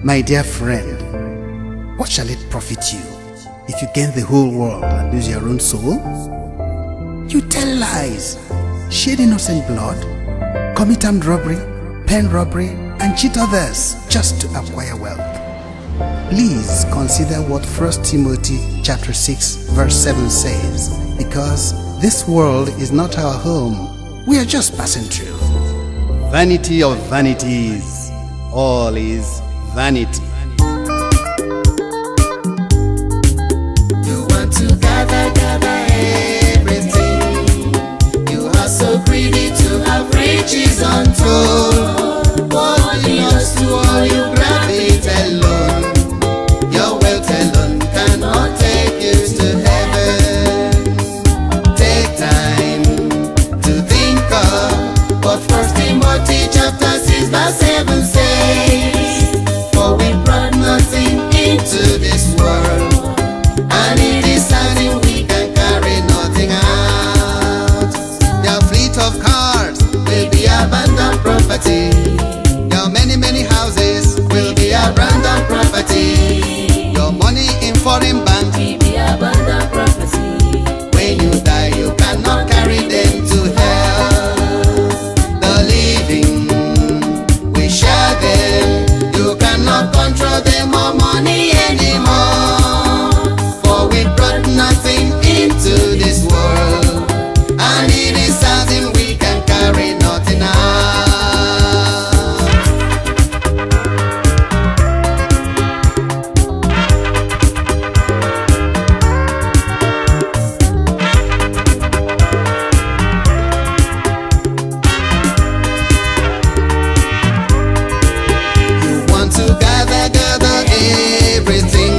My dear friend, what shall it profit you if you gain the whole world and lose your own soul? You tell lies, shed innocent blood, commit armed robbery, pen robbery, and cheat others just to acquire wealth. Please consider what 1 Timothy chapter 6 verse 7 says, because this world is not our home. We are just passing through. Vanity of vanities, all is vanity. You want to gather everything. You are so greedy to have riches untold. What belongs to all you grab it alone. Your wealth alone cannot take you to heaven. Take time to think of what 1 Timothy chapter 6 verse 7 says. For we brought nothing into this world, and it is certain we can carry nothing out. Your fleet of cars Will be abandoned property. your many houses Will be abandoned property. your money in foreign banks. Will be abandoned property. When you die, you cannot carry them to hell. The living, we share them. You cannot control them or money anymore. For we brought nothing into this world, and it is certain we can carry nothing out. You want to gather everything.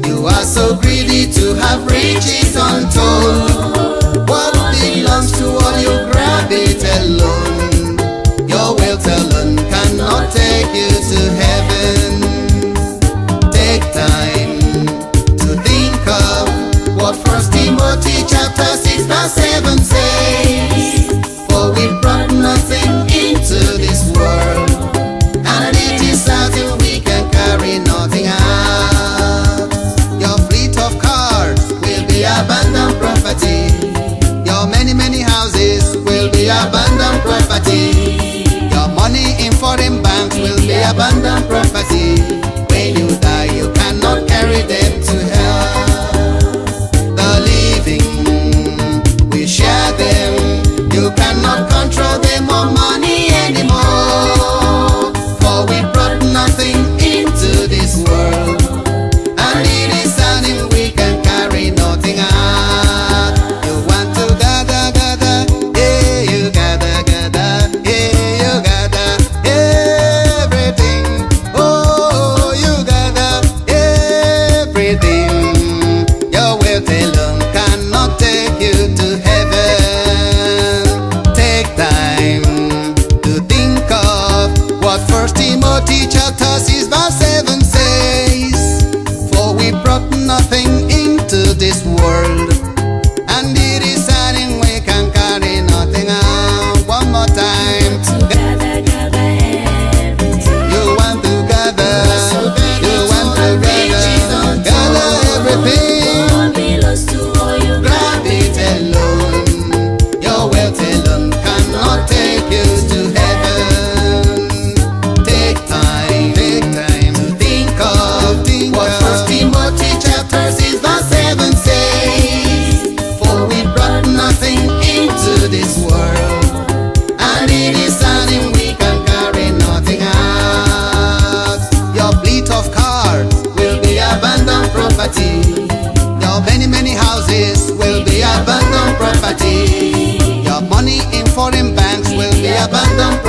You are so greedy to have riches untold. What belongs to all you grab it alone. Your wealth alone cannot take you to heaven. Take time to think of what 1 Timothy chapter 6 verse 7 says. For we brought nothing into this world, and it is certain we can carry nothing out. Your fleet of cars, Will be abandoned property. your many houses, Will be abandoned property. your money in foreign banks Will be abandoned property. When you die, you cannot carry them to hell. The living, we share them. You cannot control them or money anymore. For we brought nothing into this world, and it is certain we can carry nothing out. You want to gather, yeah, you gather, yeah, you gather everything. Oh, you gather everything. Your wealth alone cannot take you to heaven. Take time to think of what 1 Timothy chapter 6 verse 7 says. For we brought nothing into this world, and it is certain we can carry nothing out. One more time. You want to gather, you want to gather everything. What belongs to all you Grab it alone. Your wealth alone cannot take you to heaven. Take time to think of what 1 Timothy chapter 6 verse 7 says. For we brought nothing into this world, and it is certain we can carry nothing out. your fleet of cars, Will be abandoned property. your many houses, Will be abandoned property. your money in foreign banks Will be abandoned